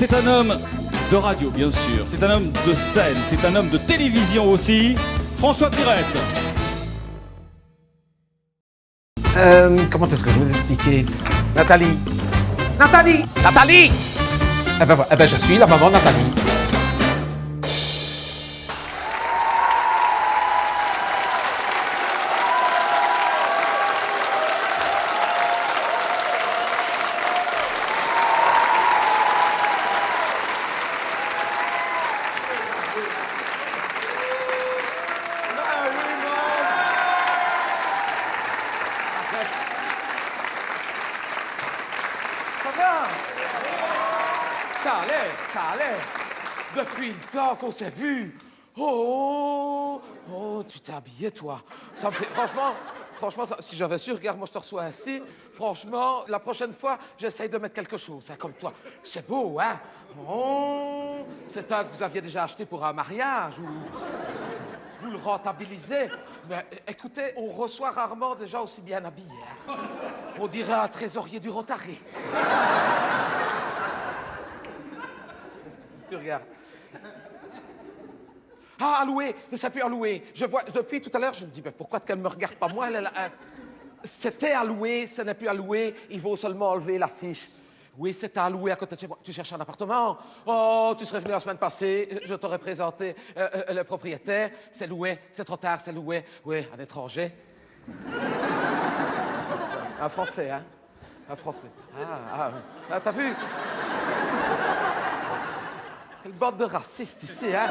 C'est un homme de radio, bien sûr. C'est un homme de scène. C'est un homme de télévision aussi. François Pirette. Comment est-ce que je vais vous expliquer? Nathalie! Nathalie! Nathalie! Eh ben, je suis la maman Nathalie. Ça allait. Depuis le temps qu'on s'est vu. Oh, tu t'es habillé, toi. Ça me fait, franchement, si j'avais su, regarde, moi, je te reçois ainsi. Franchement, la prochaine fois, j'essaye de mettre quelque chose, hein, comme toi. C'est beau, hein? Oh, c'est un que vous aviez déjà acheté pour un mariage ou vous le rentabilisez. Mais écoutez, on reçoit rarement des gens aussi bien habillés. Hein. On dirait un trésorier du Rotary. Tu regardes. Ah, à louer, ne sais plus à louer. Je vois, depuis tout à l'heure, je me dis, mais pourquoi qu'elle ne me regarde pas moi? C'était à louer, ce n'est plus à louer, il faut seulement enlever l'affiche. Oui, c'était à louer à côté de chez moi. Tu cherches un appartement? Oh, tu serais venu la semaine passée, je t'aurais présenté le propriétaire. C'est loué, c'est trop tard, c'est loué. Oui, un étranger. Un Français, hein? Un Français. Ah, t'as vu? Quelle bande de racistes ici, hein?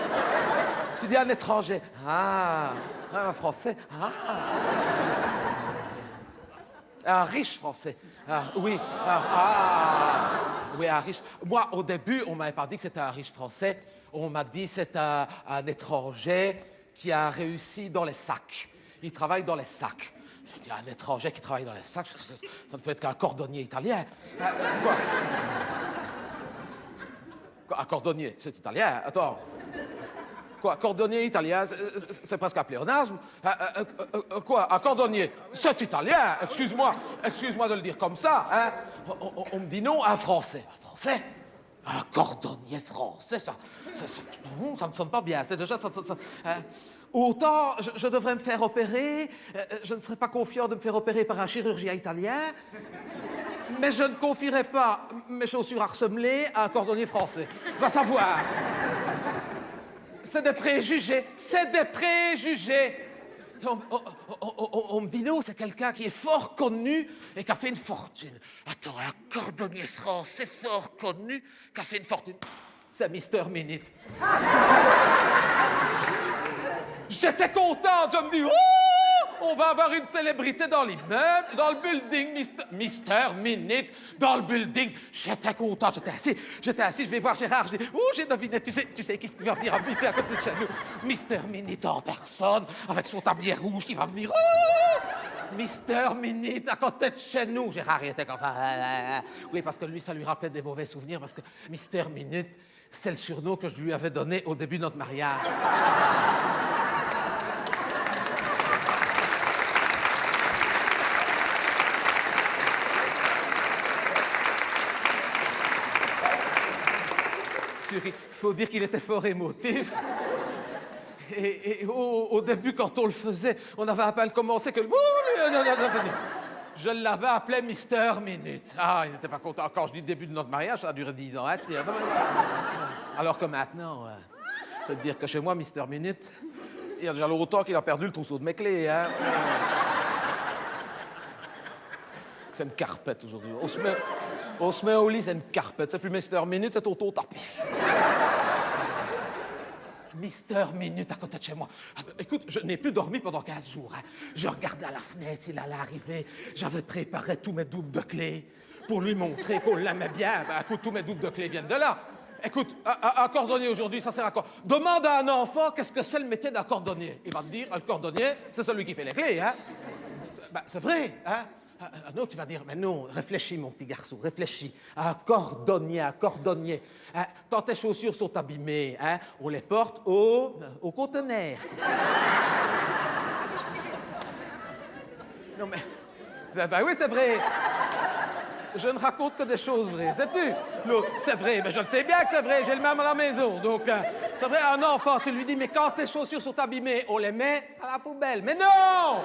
Tu dis un étranger. Ah, un Français. Ah. Un riche Français. Oui. Oui, un riche. Moi, au début, on m'avait pas dit que c'était un riche Français. On m'a dit que c'est un étranger qui a réussi dans les sacs. Il travaille dans les sacs. Je dis, un étranger qui travaille dans les sacs, ça ne peut être qu'un cordonnier italien. Quoi? Un cordonnier, c'est italien. Attends. Quoi, cordonnier italien, c'est presque un pléonasme. Quoi, un cordonnier, c'est italien. Excuse-moi de le dire comme ça. Hein? On me dit non, un Français. Un Français? Un cordonnier français, ça ne sonne pas bien. C'est déjà ça. Hein? Autant je devrais me faire opérer, je ne serais pas confiant de me faire opérer par un chirurgien italien. Mais je ne confierai pas mes chaussures à ressemeler à un cordonnier français. Va savoir. C'est des préjugés. On me dit non, c'est quelqu'un qui est fort connu et qui a fait une fortune. Attends, un cordonnier français fort connu qui a fait une fortune. C'est Mister Minute. J'étais content, je me dis, on va avoir une célébrité dans l'immeuble, dans le building, Mister Minute, dans le building. J'étais content, j'étais assis, je vais voir Gérard, je dis, j'ai deviné, tu sais qui va venir habiter à côté de chez nous? Mister Minute en personne, avec son tablier rouge qui va venir, Mister Minute à côté de chez nous. Gérard, il était comme ça, oui, parce que lui, ça lui rappelait des mauvais souvenirs, parce que Mister Minute, c'est le surnom que je lui avais donné au début de notre mariage. Il faut dire qu'il était fort émotif. Et au début, quand on le faisait, on avait à peine commencé que... Je l'avais appelé Mister Minute. Ah, il n'était pas content. Quand je dis début de notre mariage, ça a duré 10 ans. Hein, alors que maintenant, je peux te dire que chez moi, Mister Minute, il y a déjà longtemps qu'il a perdu le trousseau de mes clés. Hein. C'est une carpette aujourd'hui. On se met au lit, c'est une carpette. C'est plus Mister Minute, c'est Toto tapis. Mister Minute à côté de chez moi. Écoute, je n'ai plus dormi pendant 15 jours. Hein. Je regardais à la fenêtre s'il allait arriver. J'avais préparé tous mes doubles de clés pour lui montrer qu'on l'aimait bien. Ben, écoute, tous mes doubles de clés viennent de là. Écoute, un cordonnier aujourd'hui, ça sert à quoi? Demande à un enfant qu'est-ce que c'est le métier d'un cordonnier. Il va te dire, le cordonnier, c'est celui qui fait les clés. Hein? Ben, c'est vrai, hein? Non, tu vas dire, mais non, réfléchis, mon petit garçon, réfléchis. Un cordonnier. Hein, quand tes chaussures sont abîmées, hein, on les porte au conteneur. Non, mais... Ben oui, c'est vrai. Je ne raconte que des choses vraies, sais-tu? Donc, c'est vrai, mais je le sais bien que c'est vrai, j'ai le même à la maison. Donc, c'est vrai, un enfant, tu lui dis, mais quand tes chaussures sont abîmées, on les met à la poubelle. Mais non!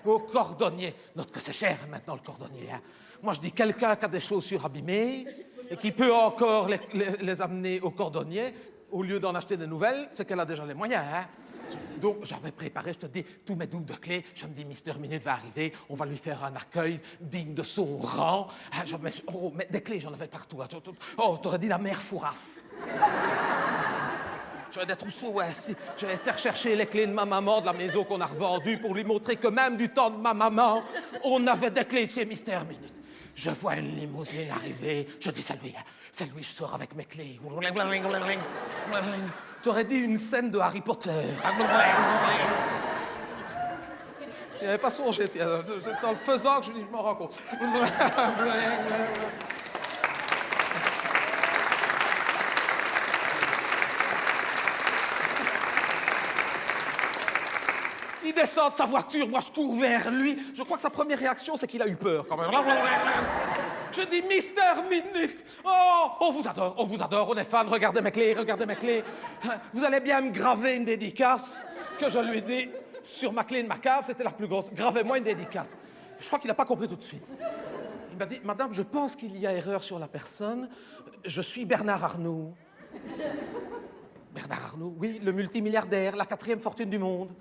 Au cordonnier. Note que c'est cher maintenant, le cordonnier. Hein. Moi, je dis, quelqu'un qui a des chaussures abîmées et qui peut encore les amener au cordonnier, au lieu d'en acheter de nouvelles, c'est qu'elle a déjà les moyens. Hein. Donc, j'avais préparé, je te dis, tous mes doubles de clés. Je me dis, Mister Minute va arriver, on va lui faire un accueil digne de son rang. Ah, mais des clés, j'en avais partout. Hein. Oh, t'aurais dit la mère Fouras. J'avais des trousseaux, ouais, si. J'avais été rechercher les clés de ma maman de la maison qu'on a revendue pour lui montrer que même du temps de ma maman, on avait des clés de chez Mister Minute. Je vois une limousine arriver. Je dis, c'est lui, je sors avec mes clés. T'aurais dit une scène de Harry Potter. Il n'avait pas songé, c'est dans le faisant que je m'en rends compte. Il descend de sa voiture, moi je cours vers lui. Je crois que sa première réaction, c'est qu'il a eu peur quand même. Je dis, Mister Minute, oh, on vous adore, on est fan, regardez mes clés. Vous allez bien me graver une dédicace que je lui ai dit sur ma clé de ma cave, c'était la plus grosse. Gravez-moi une dédicace. Je crois qu'il n'a pas compris tout de suite. Il m'a dit, Madame, je pense qu'il y a erreur sur la personne. Je suis Bernard Arnault. Bernard Arnault, oui, le multimilliardaire, la 4e fortune du monde.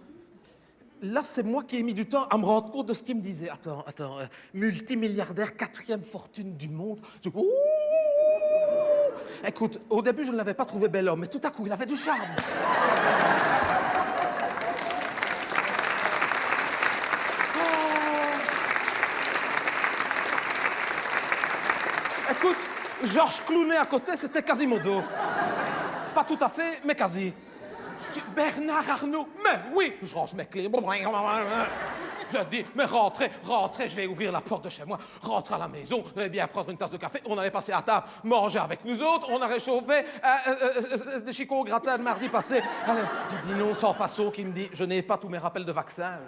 Là, c'est moi qui ai mis du temps à me rendre compte de ce qu'il me disait. Attends, multimilliardaire, 4e fortune du monde. Ouh! Écoute, au début, je ne l'avais pas trouvé bel homme, mais tout à coup, il avait du charme. Oh. Écoute, Georges Clooney à côté, c'était Quasimodo. Pas tout à fait, mais quasi. Je dis, Bernard Arnault, mais oui, je range mes clés. Je dis, mais rentrez, je vais ouvrir la porte de chez moi, rentrez à la maison, vous allez bien prendre une tasse de café, on allait passer à table, manger avec nous autres, on a réchauffé des chicots au gratin le mardi passé. Allez, il dit non, sans façon, qui me dit, je n'ai pas tous mes rappels de vaccin.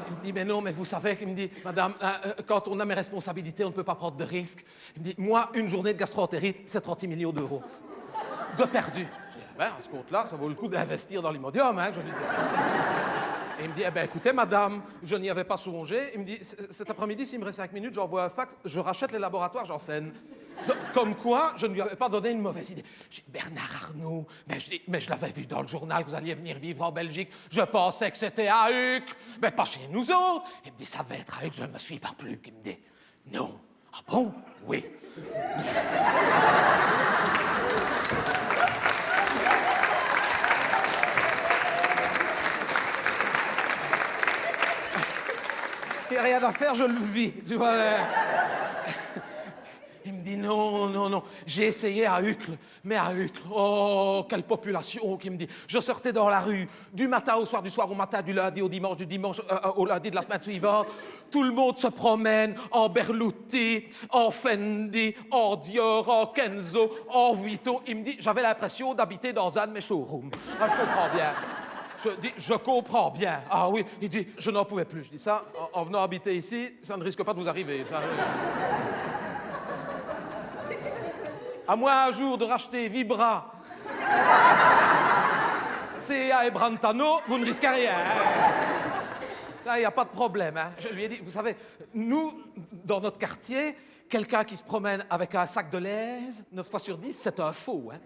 Il me dit, mais non, mais vous savez, il me dit, madame, quand on a mes responsabilités, on ne peut pas prendre de risques. Il me dit, moi, une journée de gastro-entérite, c'est 36 millions d'euros. De perdus. Ben, à ce compte-là, ça vaut le coup d'investir dans l'Imodium, hein, je lui dis. Et il me dit, eh ben, écoutez, madame, je n'y avais pas songé. Il me dit, cet après-midi, s'il me reste 5 minutes, j'envoie un fax, je rachète les laboratoires Janssen. Comme quoi, je ne lui avais pas donné une mauvaise idée. J'ai dit, Bernard Arnault, mais je l'avais vu dans le journal que vous alliez venir vivre en Belgique. Je pensais que c'était à Uccle, mais pas chez nous autres. Il me dit, ça devait être à Uccle, je ne me suis pas plu. Il me dit, non. Ah bon? Oui. Il n'y a rien à faire, je le vis. Tu vois. Il me dit non. J'ai essayé à Uccle, mais à Uccle, oh, quelle population qui me dit. Je sortais dans la rue du matin au soir, du soir au matin, du lundi au dimanche, du dimanche au lundi de la semaine suivante. Tout le monde se promène en Berluti, en Fendi, en Dior, en Kenzo, en Vuitton. Il me dit, j'avais l'impression d'habiter dans un de mes showrooms. Ah, je comprends bien. Je dis, je comprends bien. Ah oui, il dit, je n'en pouvais plus. Je dis ça, en venant habiter ici, ça ne risque pas de vous arriver. Ça... À moins un jour de racheter Vibra, CA et Brantano, vous ne risquez rien. Là, il n'y a pas de problème. Hein. Je lui ai dit, vous savez, nous, dans notre quartier, quelqu'un qui se promène avec un sac de lait, 9 fois sur 10, c'est un faux. Hein.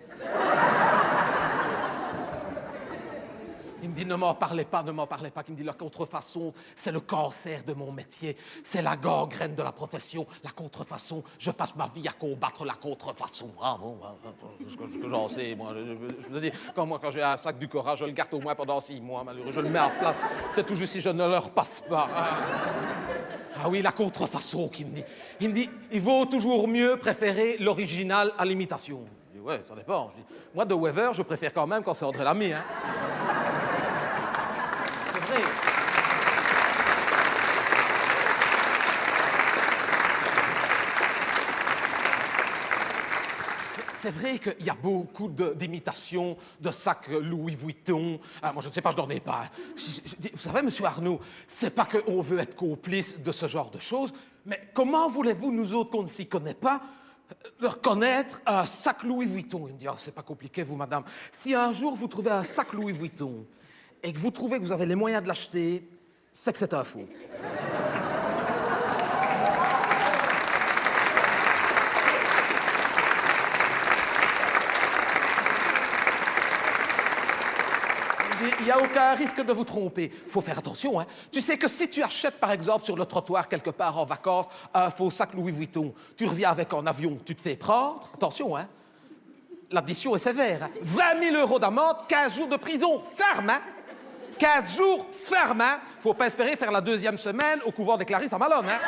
Il me dit, ne m'en parlez pas. Il me dit, la contrefaçon, c'est le cancer de mon métier. C'est la gangrène de la profession. La contrefaçon, je passe ma vie à combattre la contrefaçon. Ah bon, ce que j'en sais, moi. Je me dis, quand j'ai un sac du Cora, je le garde au moins pendant 6 mois, malheureux. Je le mets à plat. C'est tout juste si je ne le repasse pas. Ah oui, la contrefaçon, qu'il me dit. Il me dit, il vaut toujours mieux préférer l'original à l'imitation. Je dis, ouais, ça dépend. Je dis, moi, de Weaver, je préfère quand même quand c'est André Lamy, hein. c'est vrai qu'il y a beaucoup d'imitations de sacs Louis Vuitton. Moi, je ne sais pas, je n'en ai pas. Vous savez, monsieur Arnaud, c'est pas qu'on veut être complice de ce genre de choses, mais comment voulez-vous, nous autres, qu'on ne s'y connaît pas, reconnaître un sac Louis Vuitton? Il me dit, oh, c'est pas compliqué, vous, madame. Si un jour, vous trouvez un sac Louis Vuitton et que vous trouvez que vous avez les moyens de l'acheter, c'est que c'est un faux. Il n'y a aucun risque de vous tromper. Il faut faire attention, hein. Tu sais que si tu achètes, par exemple, sur le trottoir quelque part en vacances, un faux sac Louis Vuitton, tu reviens avec en avion, tu te fais prendre. Attention, hein. L'addition est sévère. Hein. 20 000 € d'amende, 15 jours de prison. Ferme, hein. 15 jours, ferme, hein. Faut pas espérer faire la 2e semaine au couvent des Clarisses à Malone, hein.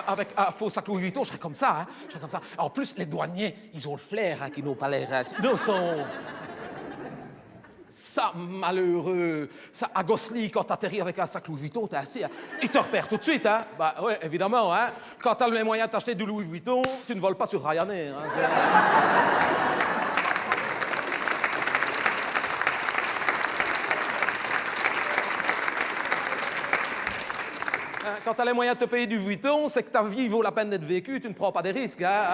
Avec un faux sac Louis Vuitton, je serais comme ça, hein. Je serais comme ça. En plus, les douaniers, ils ont le flair, hein, qui n'ont pas l'air... Ils sont... Ça, malheureux. Ça, à Gosselies, quand t'atterris avec un sac Louis Vuitton, t'es assis, hein. Ils te repèrent tout de suite, hein. Bah, ouais, évidemment, hein. Quand t'as les moyens de t'acheter du Louis Vuitton, tu ne voles pas sur Ryanair, hein. Quand t'as les moyens de te payer du Vuitton, c'est que ta vie vaut la peine d'être vécue, tu ne prends pas des risques, hein.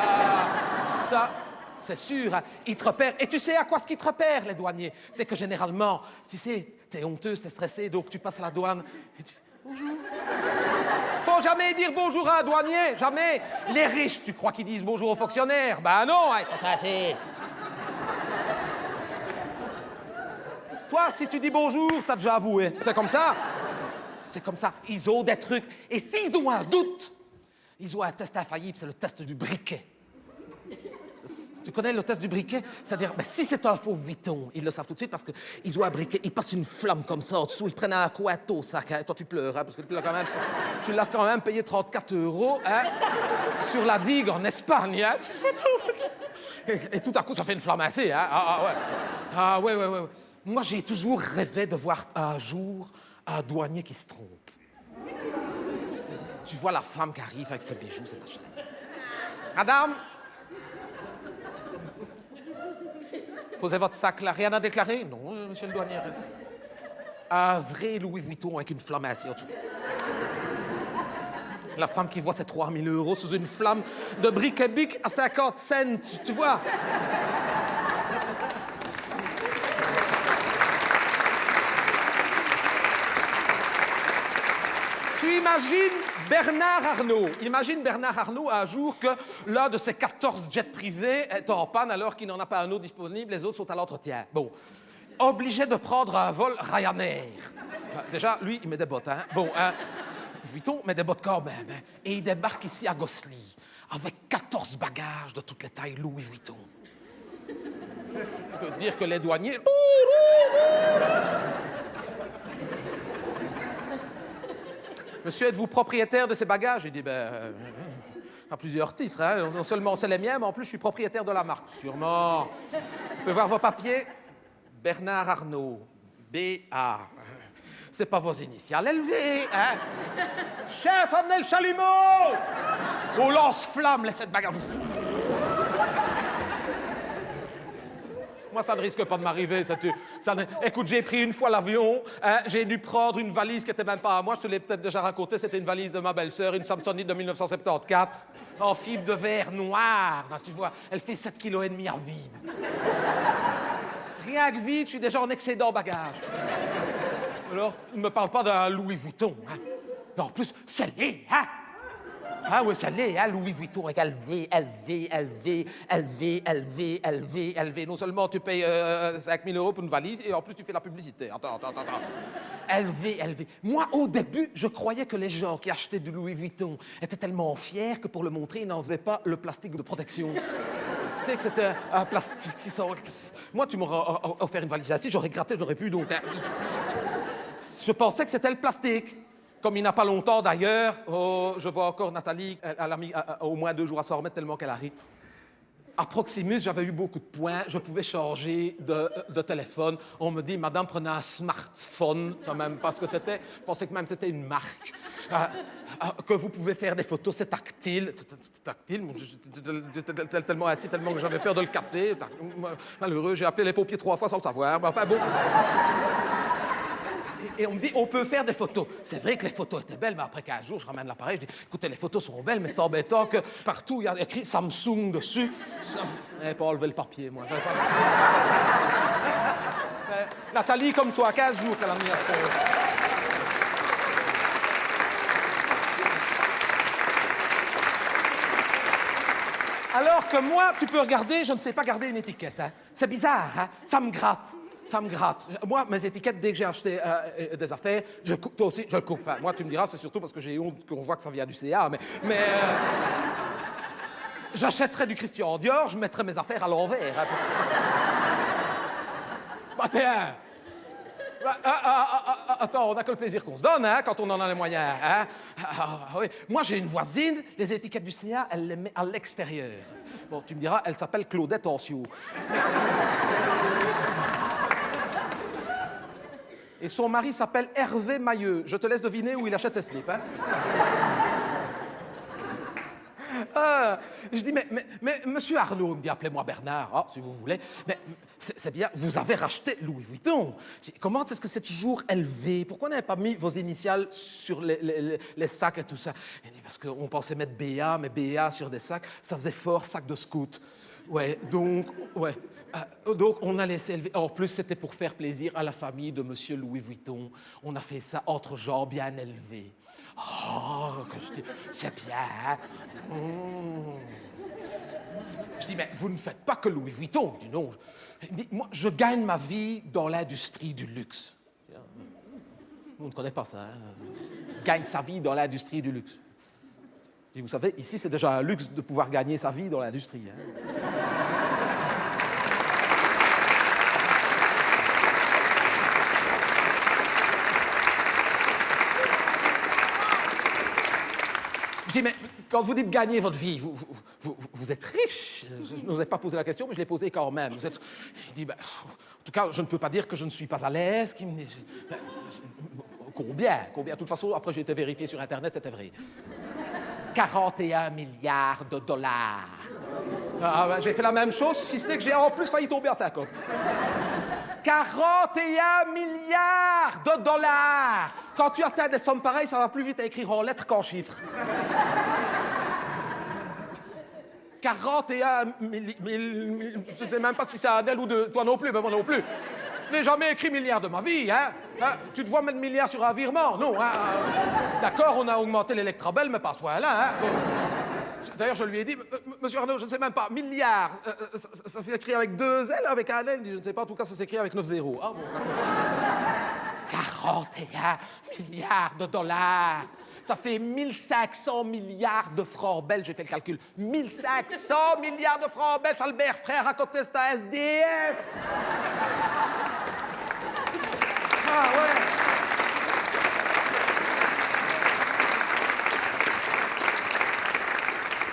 Ça, c'est sûr, hein. Ils te repèrent. Et tu sais à quoi ce qu'ils te repèrent, les douaniers? C'est que généralement, tu sais, t'es honteuse, t'es stressée, donc tu passes à la douane et tu fais bonjour. Faut jamais dire bonjour à un douanier, jamais. Les riches, tu crois qu'ils disent bonjour aux fonctionnaires? Ben non, hein. Ça fait. Toi, si tu dis bonjour, t'as déjà avoué. C'est comme ça. C'est comme ça. Ils ont des trucs. Et s'ils ont un doute, ils ont un test infaillible, c'est le test du briquet. Tu connais le test du briquet? C'est-à-dire, ben, si c'est un faux Vuitton, ils le savent tout de suite parce qu'ils ont un briquet, ils passent une flamme comme ça en dessous, ils prennent un couette au sac. Hein. Toi, tu pleures, hein, parce que tu l'as quand même payé 34 €, hein, sur la digue en Espagne. Hein. Et tout à coup, ça fait une flamme assez. Hein. Ah ouais. Moi, j'ai toujours rêvé de voir un jour un douanier qui se trompe. Tu vois la femme qui arrive avec ses bijoux, ses machins. Madame, posez votre sac là. Rien à déclarer? Non, monsieur le douanier. Un vrai Louis Vuitton avec une flamme assise en dessous. La femme qui voit ses 3 000 € sous une flamme de briquet-bic à 50 cents, tu vois. Tu imagines Bernard Arnault. Imagine Bernard Arnault un jour que l'un de ses 14 jets privés est en panne alors qu'il n'en a pas un autre disponible, les autres sont à l'entretien. Bon, obligé de prendre un vol Ryanair. Déjà, lui, il met des bottes, hein. Bon, Vuitton met des bottes quand même. Hein. Et il débarque ici à Gosselies avec 14 bagages de toutes les tailles Louis Vuitton. On peut dire que les douaniers... Monsieur, êtes-vous propriétaire de ces bagages? Il dit, à plusieurs titres. Hein. Non seulement c'est les miens, mais en plus, je suis propriétaire de la marque. Sûrement. Vous pouvez voir vos papiers. Bernard Arnault. B.A. C'est pas vos initiales élevées, hein? Chef, amenez le chalumeau! Au lance-flamme, laissez de bagages. Moi, ça ne risque pas de m'arriver. Écoute, j'ai pris une fois l'avion, hein, j'ai dû prendre une valise qui n'était même pas à moi, je te l'ai peut-être déjà raconté, c'était une valise de ma belle-sœur, une Samsonite de 1974, en fibre de verre noir, ben, tu vois, elle fait 7,5 kg en vide. Rien que vide, je suis déjà en excédent bagage. Alors, ne me parle pas d'un Louis Vuitton, hein. En plus, c'est laid, hein? Ah oui, ça l'est, hein, Louis Vuitton avec LV. Non seulement tu payes 5 000 € pour une valise, et en plus tu fais la publicité. Attends. LV. Moi, au début, je croyais que les gens qui achetaient du Louis Vuitton étaient tellement fiers que pour le montrer, ils n'enlevaient pas le plastique de protection. Tu sais que c'était un plastique qui sort... Moi, tu m'aurais offert une valise ainsi, j'aurais gratté, j'aurais pu, donc... Je pensais que c'était le plastique. Comme il n'a pas longtemps, d'ailleurs, je vois encore Nathalie, elle a mis au moins 2 jours à s'en remettre tellement qu'elle arrive. à Proximus, j'avais eu beaucoup de points. Je pouvais changer de téléphone. On me dit, madame, prenez un smartphone, quand même, parce que c'était, je pensais que même c'était une marque. Que vous pouvez faire des photos, c'est tactile. C'est tactile. J'étais tellement assis, tellement que j'avais peur de le casser. Malheureux, j'ai appelé les pompiers 3 fois sans le savoir. Mais enfin, bon. Et on me dit, on peut faire des photos. C'est vrai que les photos étaient belles, mais après 15 jours, je ramène l'appareil, je dis, écoutez, les photos sont belles, mais c'est embêtant que partout, il y a écrit Samsung dessus. Je n'avais pas enlevé le papier, moi. Nathalie, comme toi, 15 jours qu'elle a mis à son... Alors que moi, tu peux regarder, je ne sais pas garder une étiquette. Hein. C'est bizarre, hein? Ça me gratte. Ça me gratte. Moi, mes étiquettes, dès que j'ai acheté des affaires, je coupe. Toi aussi, je le coupe. Enfin, moi, tu me diras, c'est surtout parce que j'ai honte qu'on voit que ça vient du CA, mais j'achèterais du Christian Dior, je mettrais mes affaires à l'envers. Hein. Bah, tiens. Attends, on n'a que le plaisir qu'on se donne, hein, quand on en a les moyens. Hein? Oui. Moi, j'ai une voisine, les étiquettes du CA, elle les met à l'extérieur. Bon, tu me diras, elle s'appelle Claudette Ancio. Et son mari s'appelle Hervé Mailleux. Je te laisse deviner où il achète ses slips. Hein? Je dis, mais monsieur Arnaud, il me dit, appelez-moi Bernard, si vous voulez. Mais c'est bien, vous avez racheté Louis Vuitton. Je dis, comment est-ce que c'est toujours LV? Pourquoi vous n'avez pas mis vos initiales sur les sacs et tout ça? Il dit, parce qu'on pensait mettre BA, mais BA sur des sacs, ça faisait fort sac de scout. Ouais, donc on a laissé élever. En plus, c'était pour faire plaisir à la famille de monsieur Louis Vuitton. On a fait ça entre gens bien élevés. Oh, que je dis, c'est bien. Hein? Je dis, mais vous ne faites pas que Louis Vuitton. Je dis, non. Il me dit, moi, je gagne ma vie dans l'industrie du luxe. On ne connaît pas ça. Hein? Gagne sa vie dans l'industrie du luxe. Et vous savez, ici, c'est déjà un luxe de pouvoir gagner sa vie dans l'industrie. Hein? Je dis, mais quand vous dites gagner votre vie, vous êtes riche. Je n'osais pas poser la question, mais je l'ai posée quand même. Vous êtes... Je dis, ben, en tout cas, je ne peux pas dire que je ne suis pas à l'aise. Combien? De toute façon, après, j'ai été vérifié sur Internet, c'était vrai. 41 milliards de dollars. Ah, ben, j'ai fait la même chose, si ce n'est que j'ai en plus failli tomber à 50. 41 milliards de dollars! Quand tu atteins des sommes pareilles, ça va plus vite à écrire en lettres qu'en chiffres. 41 000... Je ne sais même pas si c'est Adèle ou de... Toi non plus, mais moi non plus. Je n'ai jamais écrit milliard de ma vie, hein? Tu te vois mettre milliard sur un virement? Non, hein? D'accord, on a augmenté l'électrabel, mais pas à ce point-là, hein? Bon. D'ailleurs, je lui ai dit, monsieur Arnaud, je ne sais même pas, milliard, ça s'écrit avec 2 L, avec un L? Je ne sais pas, en tout cas, ça s'écrit avec 9 zéros. Ah bon, 41 milliards de dollars. Ça fait 1500 milliards de francs belges, j'ai fait le calcul. 1500 milliards de francs belges, Albert Frère, à côté, c'est un SDF. Ah ouais.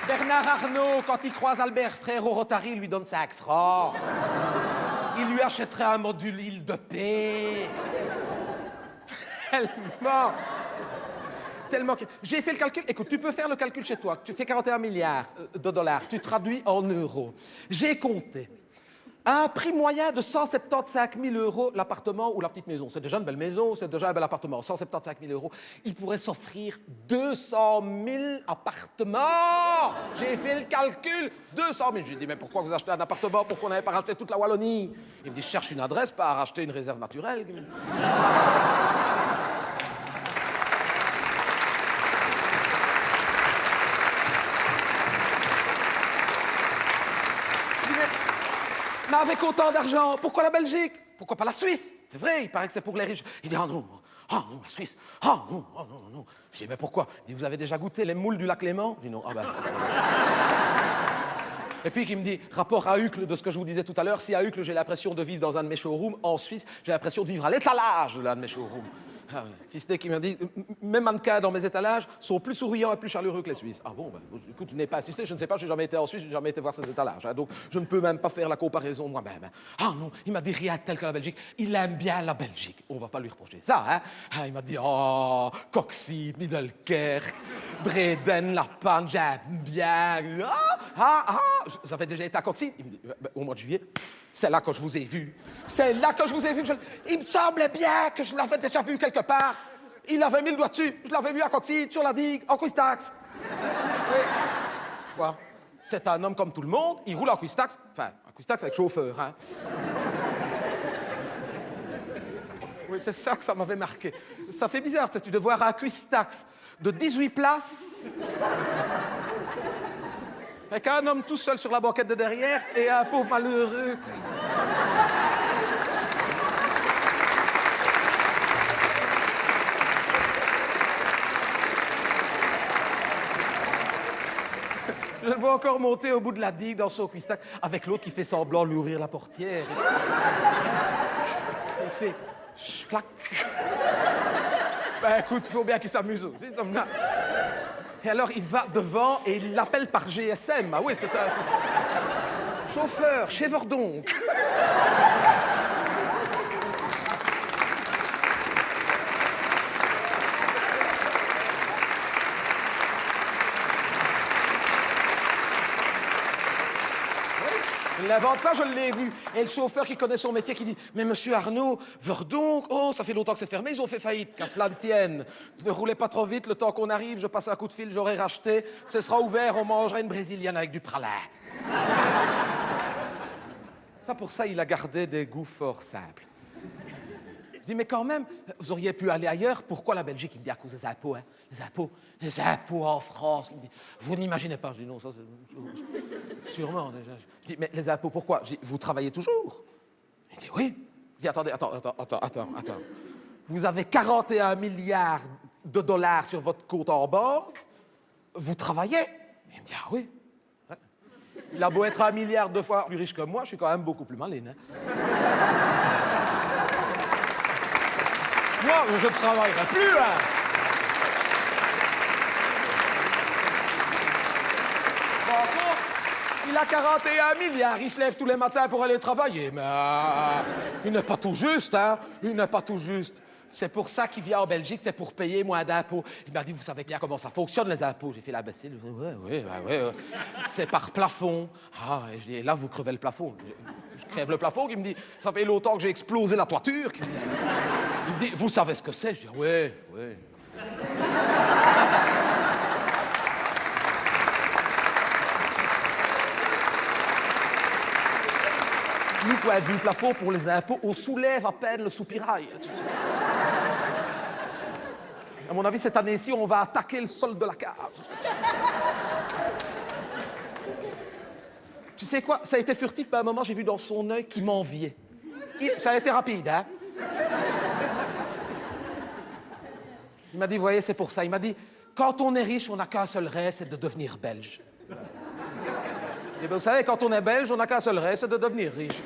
Bernard Arnault, quand il croise Albert Frère au Rotary, il lui donne 5 francs. Il lui achèterait un module île de paix. Tellement que... J'ai fait le calcul. Écoute, tu peux faire le calcul chez toi. Tu fais 41 milliards de dollars. Tu traduis en euros. J'ai compté. Un prix moyen de 175 000 euros l'appartement ou la petite maison. C'est déjà une belle maison, c'est déjà un bel appartement. 175 000 euros. Il pourrait s'offrir 200 000 appartements. J'ai fait le calcul. 200 000. J'ai dit, mais pourquoi vous achetez un appartement? Pourquoi on n'avait pas racheté toute la Wallonie? Il me dit, je cherche une adresse, pas à racheter une réserve naturelle. Mais avec autant d'argent, pourquoi la Belgique? Pourquoi pas la Suisse? C'est vrai, il paraît que c'est pour les riches. Il dit, ah non, la Suisse. Ah non. Je dis, mais pourquoi? Il dit, vous avez déjà goûté les moules du lac Léman? Je dis, non, ah ben... Et puis il me dit, rapport à Uccle de ce que je vous disais tout à l'heure, si à Uccle j'ai l'impression de vivre dans un de mes showrooms, en Suisse, j'ai l'impression de vivre à l'étalage de l'un de mes showrooms. Ah, ouais. Si ce n'est qu'il m'a dit, mes mannequins dans mes étalages sont plus souriants et plus chaleureux que les Suisses. Ah bon, ben, écoute, je n'ai pas assisté, je ne sais pas, je n'ai jamais été en Suisse, je n'ai jamais été voir ces étalages. Hein, donc, je ne peux même pas faire la comparaison moi-même. Hein. Ah non, il m'a dit rien de tel que la Belgique. Il aime bien la Belgique. On ne va pas lui reprocher ça. Hein. Ah, il m'a dit, oh, Coxide, Middelkerk, Breden, La Panne, j'aime bien. Vous avez déjà été à Coxide? Il me dit, ben, au mois de juillet. C'est là que je vous ai vu. C'est là que je vous ai vu. Il me semblait bien que je l'avais déjà vu quelque part. Il avait mis le doigt dessus. Je l'avais vu à Coxide, sur la digue, en Quistax. Oui. Quoi? C'est un homme comme tout le monde. Il roule en Quistax. Enfin, en Quistax avec chauffeur, hein. Oui, c'est ça que ça m'avait marqué. Ça fait bizarre, tu sais, de voir un Quistax de 18 places... avec un homme tout seul sur la banquette de derrière et un pauvre malheureux qui... Je le vois encore monter au bout de la digue dans son cuistac avec l'autre qui fait semblant de lui ouvrir la portière. Il fait... clac. Ben écoute, il faut bien qu'il s'amuse aussi, cet homme-là. Et alors, il va devant et il l'appelle par GSM. Ah oui, c'est un... chauffeur, chez Verdonk. Je ne l'invente pas, je l'ai vu. Et le chauffeur qui connaît son métier qui dit « Mais monsieur Arnaud, Verdonk, oh, ça fait longtemps que c'est fermé, ils ont fait faillite, qu'à cela ne tienne. Ne roulez pas trop vite, le temps qu'on arrive, je passe un coup de fil, j'aurai racheté, ce sera ouvert, on mangera une brésilienne avec du pralin. » Ça, pour ça, il a gardé des goûts fort simples. Je dis, mais quand même, vous auriez pu aller ailleurs. Pourquoi la Belgique? Il me dit, à cause des impôts, hein. Les impôts en France. Il me dit, vous n'imaginez pas. Je dis, non, ça, c'est... sûrement, déjà. Je dis, mais les impôts, pourquoi? Je dis, vous travaillez toujours? Il dit, oui. Je dis, attendez. Vous avez 41 milliards de dollars sur votre compte en banque. Vous travaillez? Il me dit, ah oui. Ouais. Il a beau être 1 milliard de fois plus riche que moi, je suis quand même beaucoup plus malin, hein. Moi, je ne travaillerai plus, hein. Par contre, il a 41 milliards, il se lève tous les matins pour aller travailler, mais il n'est pas tout juste, hein. Il n'est pas tout juste. C'est pour ça qu'il vient en Belgique, c'est pour payer moins d'impôts. Il m'a dit, vous savez bien comment ça fonctionne, les impôts. J'ai fait l'imbécile. Oui. C'est par plafond. Ah, et je dis, là, vous crevez le plafond. Je crève le plafond. Il me dit, ça fait longtemps que j'ai explosé la toiture. Il me dit, vous savez ce que c'est? Je dis, oui. Nous, point de vue plafond pour les impôts, on soulève à peine le soupirail. À mon avis, cette année-ci, on va attaquer le sol de la cave. Tu sais quoi? Ça a été furtif, mais à un moment, j'ai vu dans son œil qu'il m'enviait. Ça a été rapide, hein? Il m'a dit, voyez, c'est pour ça. Il m'a dit, quand on est riche, on n'a qu'un seul rêve, c'est de devenir belge. Et bien, vous savez, quand on est belge, on n'a qu'un seul rêve, c'est de devenir riche.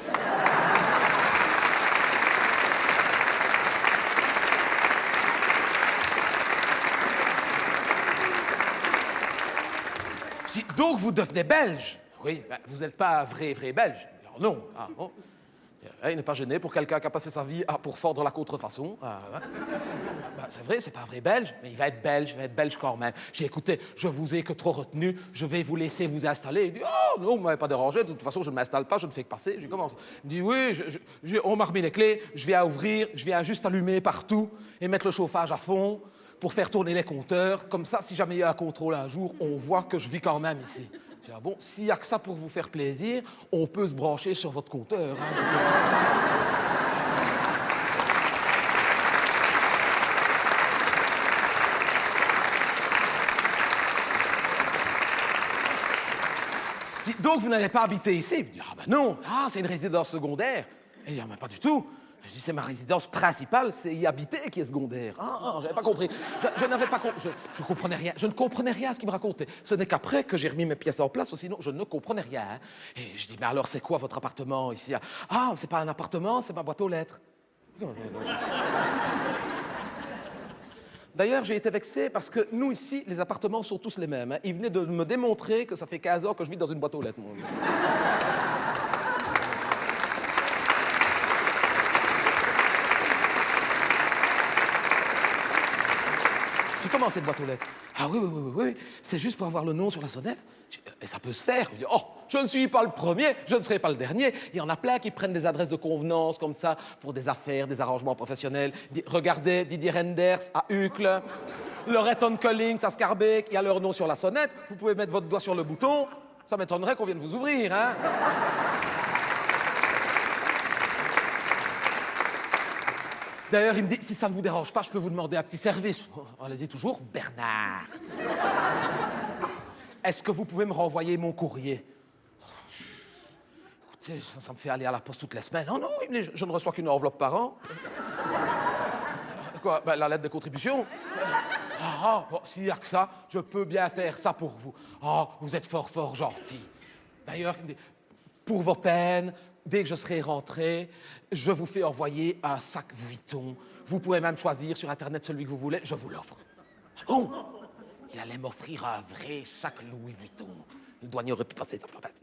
Donc, vous devenez belge? Oui, ben, vous n'êtes pas un vrai belge. Alors, non. Ah, bon. Il n'est pas gêné pour quelqu'un qui a passé sa vie pour fordre la contrefaçon. Ben, c'est vrai, c'est pas un vrai belge, mais il va être belge quand même. J'ai écouté, je vous ai que trop retenu, je vais vous laisser vous installer. Il dit, oh non, vous m'avez pas dérangé, de toute façon, je ne m'installe pas, je ne fais que passer. Je commence. Il dit, oui, on m'a remis les clés, je viens ouvrir, je viens juste allumer partout et mettre le chauffage à fond pour faire tourner les compteurs. Comme ça, si jamais il y a un contrôle un jour, on voit que je vis quand même ici. Je dis, ah bon, s'il n'y a que ça pour vous faire plaisir, on peut se brancher sur votre compteur. Hein, donc, vous n'allez pas habiter ici? Il me dit, ah ben non, c'est une résidence secondaire. Il dit, ah ben pas du tout. Je dis, c'est ma résidence principale, c'est y habiter qui est secondaire. J'avais pas compris. Je n'avais pas compris. Je comprenais rien. Je ne comprenais rien à ce qu'il me racontait. Ce n'est qu'après que j'ai remis mes pièces en place, sinon je ne comprenais rien. Hein. Et je dis, mais alors c'est quoi votre appartement ici? Ah, c'est pas un appartement, c'est ma boîte aux lettres. D'ailleurs, j'ai été vexé parce que nous, ici, les appartements sont tous les mêmes. Hein. Il venait de me démontrer que ça fait 15 ans que je vis dans une boîte aux lettres, moi. J'ai comment cette boîte aux lettres? Ah oui, c'est juste pour avoir le nom sur la sonnette. Et ça peut se faire. Je dis, oh, je ne suis pas le premier, je ne serai pas le dernier. Il y en a plein qui prennent des adresses de convenance comme ça pour des affaires, des arrangements professionnels. Regardez Didier Renders à Uccle, Loretton Collins à Scarbeck, il y a leur nom sur la sonnette. Vous pouvez mettre votre doigt sur le bouton. Ça m'étonnerait qu'on vienne vous ouvrir, hein. D'ailleurs, il me dit, si ça ne vous dérange pas, je peux vous demander un petit service. Oh, allez-y toujours, Bernard. Est-ce que vous pouvez me renvoyer mon courrier? Écoutez, ça me fait aller à la poste toutes les semaines. Oh non, il me dit, je ne reçois qu'une enveloppe par an. Quoi? Ben, la lettre de contribution. Bon, s'il n'y a que ça, je peux bien faire ça pour vous. Oh, vous êtes fort, fort gentil. D'ailleurs, il me dit, pour vos peines, dès que je serai rentré, je vous fais envoyer un sac Vuitton. Vous pouvez même choisir sur Internet celui que vous voulez, je vous l'offre. Oh! Il allait m'offrir un vrai sac Louis Vuitton. Le douanier aurait pu passer sa plombasse.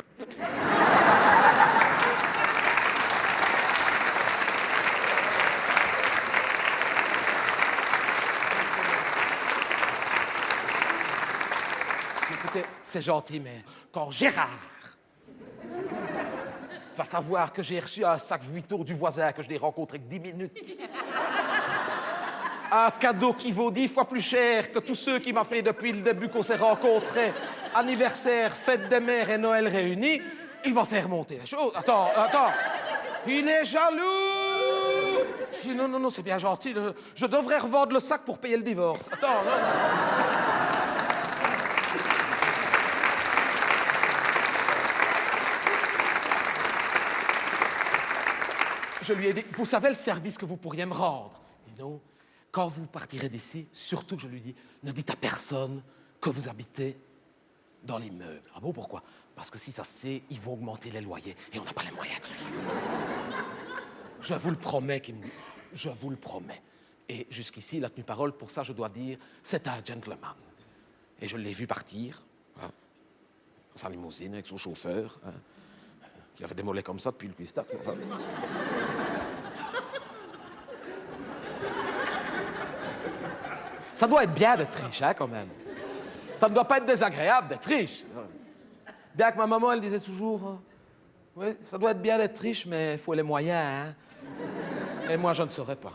Écoutez, c'est gentil, mais quand Gérard va savoir que j'ai reçu un sac Vuitton du voisin que je l'ai rencontré que 10 minutes. Un cadeau qui vaut 10 fois plus cher que tous ceux qu'il m'a fait depuis le début qu'on s'est rencontrés. Anniversaire, fête des mères et Noël réunis. Il va faire monter les choses. Attends. Il est jaloux. Je dis non, c'est bien gentil. Je devrais revendre le sac pour payer le divorce. Attends, non. Je lui ai dit, vous savez le service que vous pourriez me rendre? Dis non, quand vous partirez d'ici, surtout, je lui dis, ne dites à personne que vous habitez dans l'immeuble. Ah bon, pourquoi? Parce que si ça se sait, ils vont augmenter les loyers et on n'a pas les moyens de suivre. Je vous le promets, qu'il me dit. Je vous le promets. Et jusqu'ici, il a tenu parole. Pour ça, je dois dire, c'est un gentleman. Et je l'ai vu partir, hein, dans sa limousine avec son chauffeur, hein, qui avait des mollets comme ça depuis le cuistat. Enfin, ça doit être bien d'être riche, hein, quand même. Ça ne doit pas être désagréable d'être riche. Bien que ma maman, elle disait toujours, oui, ça doit être bien d'être riche, mais il faut les moyens, hein. Et moi, je ne saurais pas.